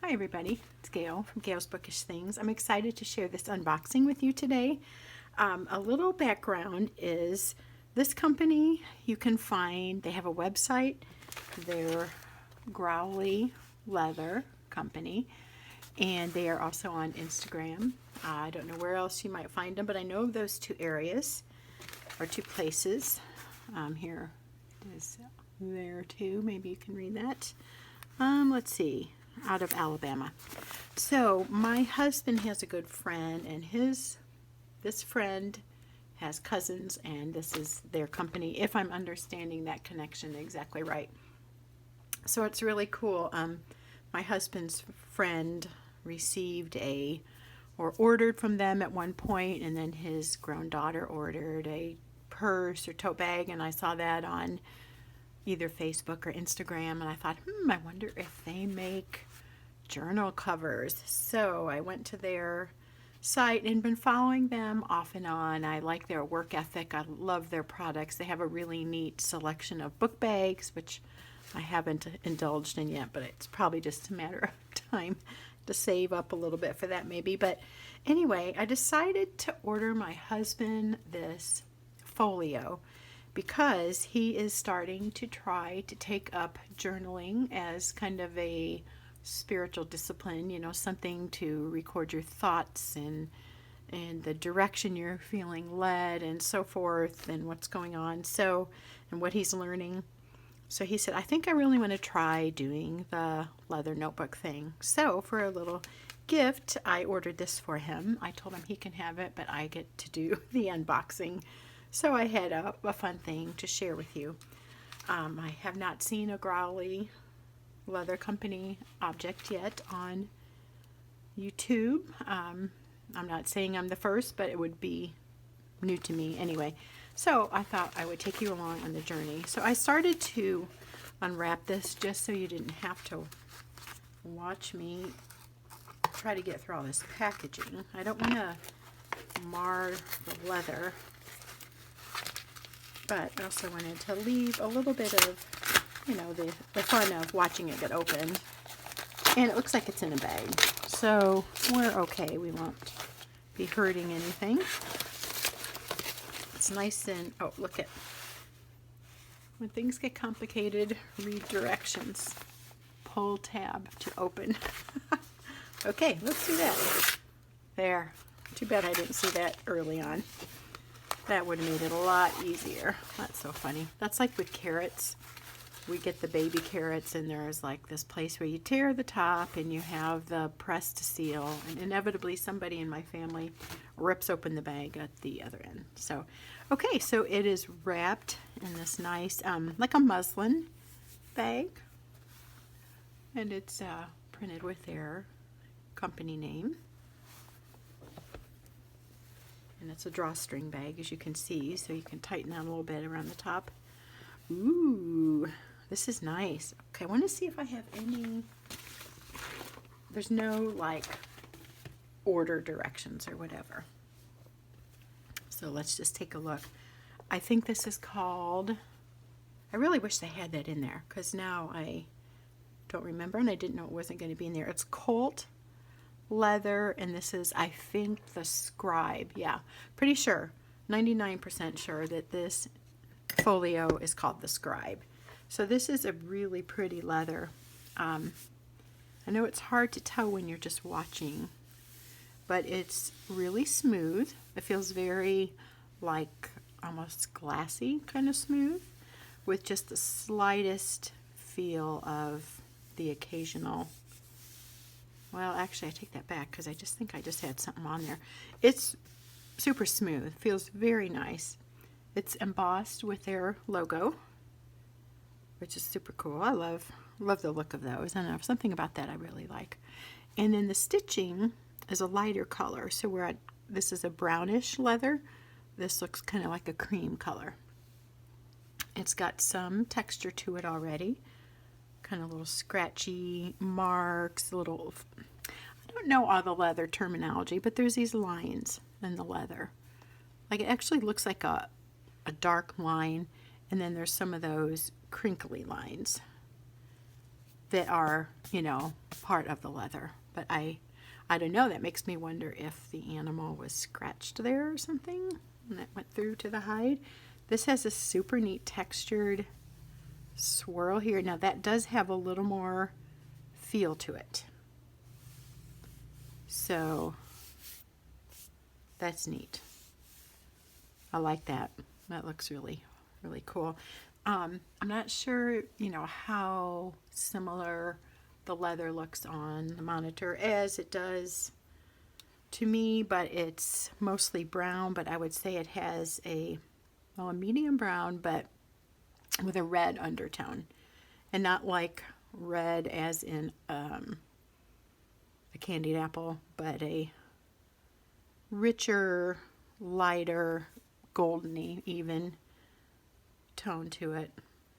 Hi everybody, it's Gail from Gail's Bookish Things. I'm excited to share this unboxing with you today. A little background is this company you can find, they have a website, they're Growley Leather company, and they are also on Instagram. I don't know where else you might find them, but I know those two areas or two places. Here is there too, maybe you can read that. Let's see. Out of Alabama. So my husband has a good friend, and this friend has cousins, and this is their company, if I'm understanding that connection exactly right. So it's really cool. My husband's friend received or ordered from them at one point, and then his grown daughter ordered a purse or tote bag, and I saw that on either Facebook or Instagram, and I thought, I wonder if they make journal covers. So I went to their site and been following them off and on. I like their work ethic. I love their products. They have a really neat selection of book bags, which I haven't indulged in yet, but it's probably just a matter of time to save up a little bit for that maybe. But anyway, I decided to order my husband this Folio because he is starting to try to take up journaling as kind of a spiritual discipline, something to record your thoughts and the direction you're feeling led and so forth and what's going on, so, and what he's learning. So he said, I think I really want to try doing the leather notebook thing. So for a little gift, I ordered this for him. I told him he can have it, but I get to do the unboxing. So I had a fun thing to share with you. I have not seen a Growley Leather Company object yet on YouTube. I'm not saying I'm the first, but it would be new to me anyway. So I thought I would take you along on the journey. So I started to unwrap this just so you didn't have to watch me try to get through all this packaging. I don't want to mar the leather, but I also wanted to leave a little bit of, the fun of watching it get opened. And it looks like it's in a bag, so we're okay. We won't be hurting anything. It's nice and, oh, look at, when things get complicated, read directions. Pull tab to open. Okay, let's do that. There. Too bad I didn't see that early on. That would have made it a lot easier. That's so funny. That's like with carrots. We get the baby carrots, and there's like this place where you tear the top and you have the press to seal, and inevitably somebody in my family rips open the bag at the other end. So, okay, so it is wrapped in this nice, like a muslin bag, and it's printed with their company name. And it's a drawstring bag, as you can see, so you can tighten that a little bit around the top. Ooh, this is nice. Okay, I want to see if I have any, there's no like order directions or whatever. So let's just take a look. I think this is called, I really wish they had that in there, because now I don't remember, and I didn't know it wasn't going to be in there. It's Colt Leather, and this is, I think, the Scribe. Yeah, pretty sure, 99% sure that this folio is called the Scribe. So this is a really pretty leather. I know it's hard to tell when you're just watching, but it's really smooth. It feels very like almost glassy kind of smooth, with just the slightest feel of the occasional, well, actually, I take that back because I just think I just had something on there. It's super smooth. Feels very nice. It's embossed with their logo, which is super cool. I love the look of those. I don't know, something about that I really like. And then the stitching is a lighter color. So this is a brownish leather. This looks kind of like a cream color. It's got some texture to it already. Kind of little scratchy marks, I don't know all the leather terminology, but there's these lines in the leather. Like, it actually looks like a dark line, and then there's some of those crinkly lines. that are, part of the leather. But I don't know. That makes me wonder if the animal was scratched there or something and that went through to the hide. This has a super neat textured swirl here. Now that does have a little more feel to it. So that's neat. I like that. That looks really, really cool. I'm not sure, how similar the leather looks on the monitor as it does to me, but it's mostly brown, but I would say it has a medium brown, but with a red undertone, and not like red as in a candied apple, but a richer, lighter, goldeny even tone to it.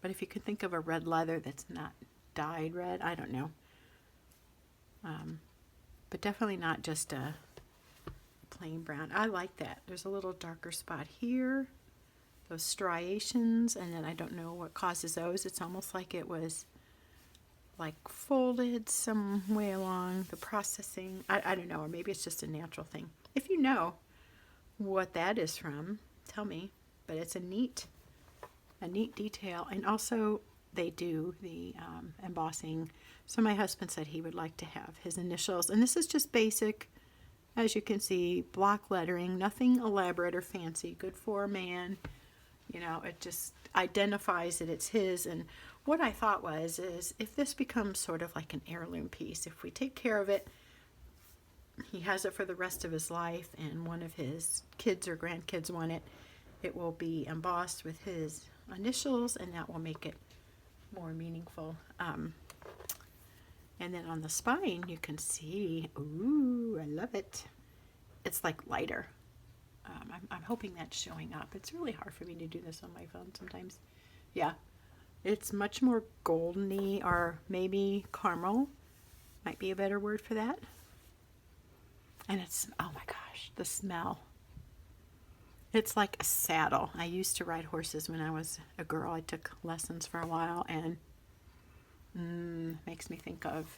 But if you could think of a red leather that's not dyed red, I don't know. But definitely not just a plain brown. I like that. There's a little darker spot here, those striations, and then I don't know what causes those. It's almost like it was like folded some way along the processing. I don't know, or maybe it's just a natural thing. If you know what that is from, tell me. But it's a neat detail. And also they do the embossing. So my husband said he would like to have his initials, and this is just basic, as you can see, block lettering, nothing elaborate or fancy, good for a man. It just identifies that it's his. And what I thought is if this becomes sort of like an heirloom piece, if we take care of it, he has it for the rest of his life, and one of his kids or grandkids want it, it will be embossed with his initials, and that will make it more meaningful. And then on the spine, you can see, ooh, I love it. It's like lighter. I'm hoping that's showing up. It's really hard for me to do this on my phone sometimes. Yeah, it's much more goldeny, or maybe caramel might be a better word for that. And it's, oh my gosh, the smell. It's like a saddle. I used to ride horses when I was a girl. I took lessons for a while, and makes me think of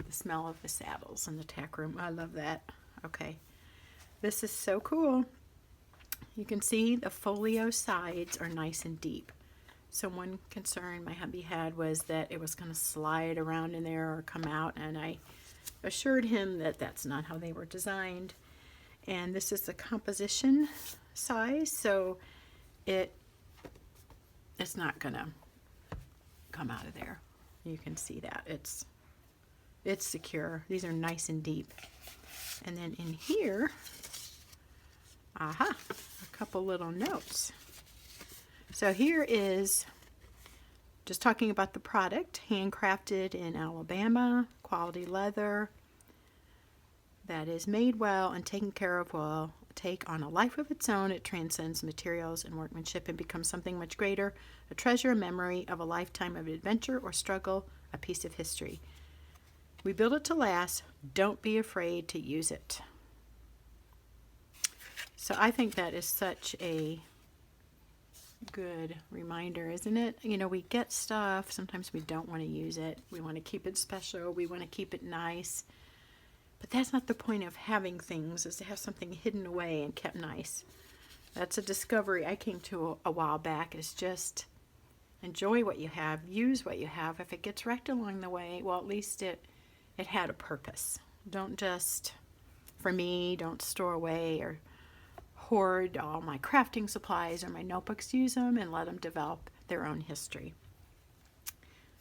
the smell of the saddles in the tack room. I love that. Okay. This is so cool. You can see the folio sides are nice and deep. So one concern my hubby had was that it was going to slide around in there or come out, and I assured him that that's not how they were designed. And this is the composition size, so it's not going to come out of there. You can see that it's secure. These are nice and deep. And then in here, a couple little notes. So here is just talking about the product, handcrafted in Alabama, quality leather that is made well and taken care of will take on a life of its own. It transcends materials and workmanship and becomes something much greater, a treasure, a memory of a lifetime of adventure or struggle, a piece of history. We build it to last. Don't be afraid to use it. So I think that is such a good reminder, isn't it? We get stuff, sometimes we don't want to use it. We want to keep it special. We want to keep it nice. But that's not the point of having things, is to have something hidden away and kept nice. That's a discovery I came to a while back, is just enjoy what you have, use what you have. If it gets wrecked along the way, well, at least it had a purpose. Don't just, for me, don't store away or hoard all my crafting supplies or my notebooks. Use them and let them develop their own history.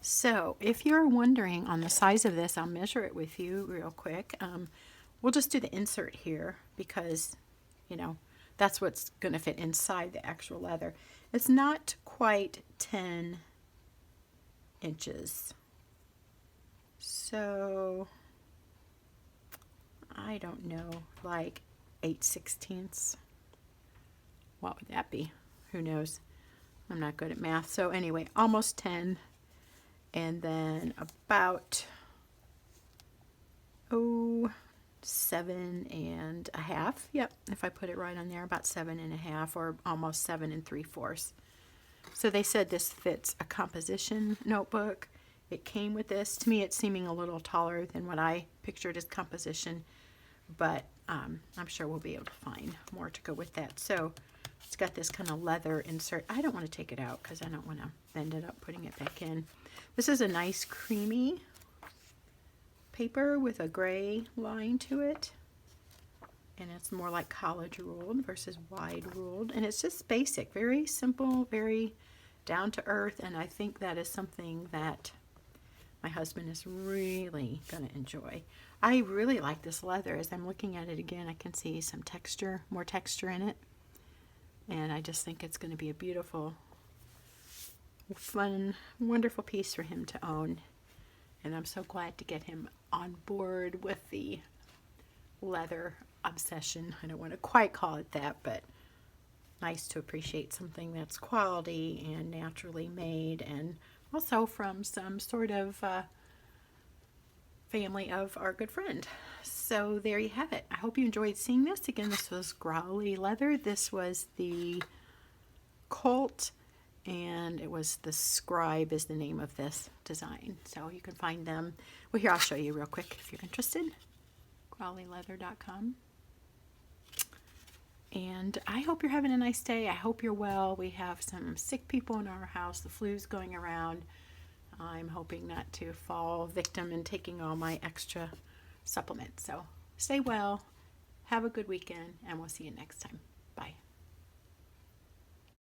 So if you're wondering on the size of this, I'll measure it with you real quick. We'll just do the insert here because, that's what's going to fit inside the actual leather. It's not quite 10 inches. So, I don't know, like 8/16. What would that be? Who knows? I'm not good at math. So anyway, almost 10. And then about 7.5. Yep, if I put it right on there, about 7.5 or almost 7 3/4. So they said this fits a composition notebook. It came with this. To me, it's seeming a little taller than what I pictured as composition, but I'm sure we'll be able to find more to go with that. So it's got this kind of leather insert. I don't want to take it out because I don't want to bend it up putting it back in. This is a nice creamy paper with a gray line to it. And it's more like college ruled versus wide ruled. And it's just basic, very simple, very down to earth. And I think that is something that my husband is really going to enjoy. I really like this leather. As I'm looking at it again, I can see some texture, more texture in it. And I just think it's going to be a beautiful, fun, wonderful piece for him to own. And I'm so glad to get him on board with the leather obsession. I don't want to quite call it that, but nice to appreciate something that's quality and naturally made, and also from some sort of family of our good friend. So there you have it. I hope you enjoyed seeing this. Again, this was Growley Leather. This was the Colt, and it was the Scribe is the name of this design. So you can find them. Well, here, I'll show you real quick if you're interested. GrowleyLeather.com. And I hope you're having a nice day. I hope you're well. We have some sick people in our house. The flu's going around. I'm hoping not to fall victim in taking all my extra supplements. So stay well, have a good weekend, and we'll see you next time. Bye.